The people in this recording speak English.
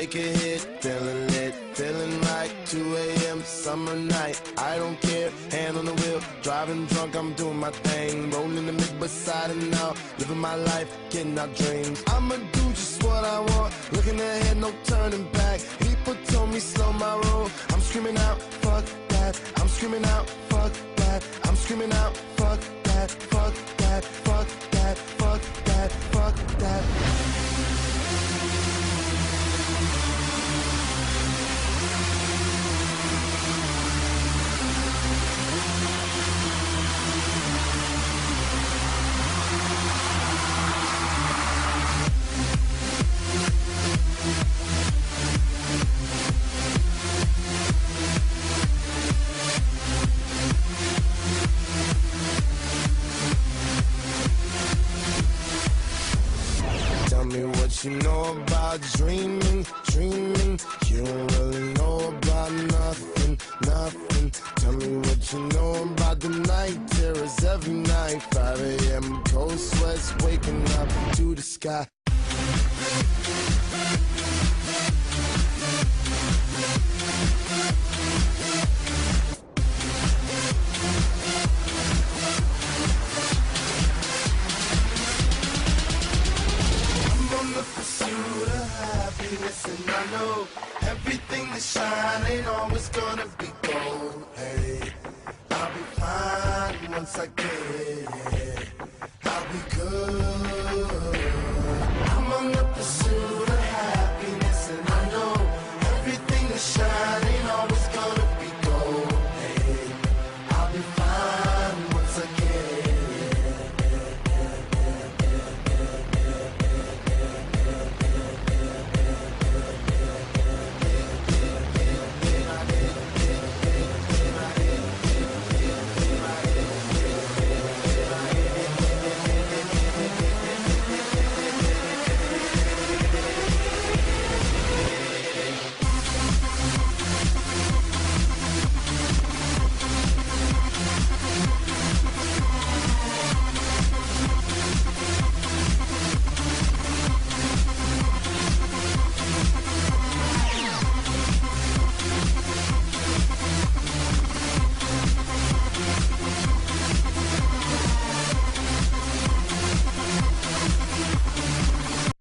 make a hit, feeling lit, feeling right. 2 a.m. summer night, I don't care, hand on the wheel, driving drunk, I'm doing my thing, rolling the mid beside and out, living my life, getting out dreams. I'ma do just what I want, looking ahead, no turning back. People told me slow my roll, I'm screaming out, fuck that. I'm screaming out, fuck that. I'm screaming out, fuck that, fuck that, fuck that, fuck that, fuck that. Tell me what you know about dreaming, dreaming. You don't really know about nothing, nothing. Tell me what you know about the night terrors every night. 5 a.m. cold sweats waking up to the sky. Pursuit of happiness, and I know everything that shine ain't always gonna be gold. Hey, I'll be fine once I get it. I'll be good.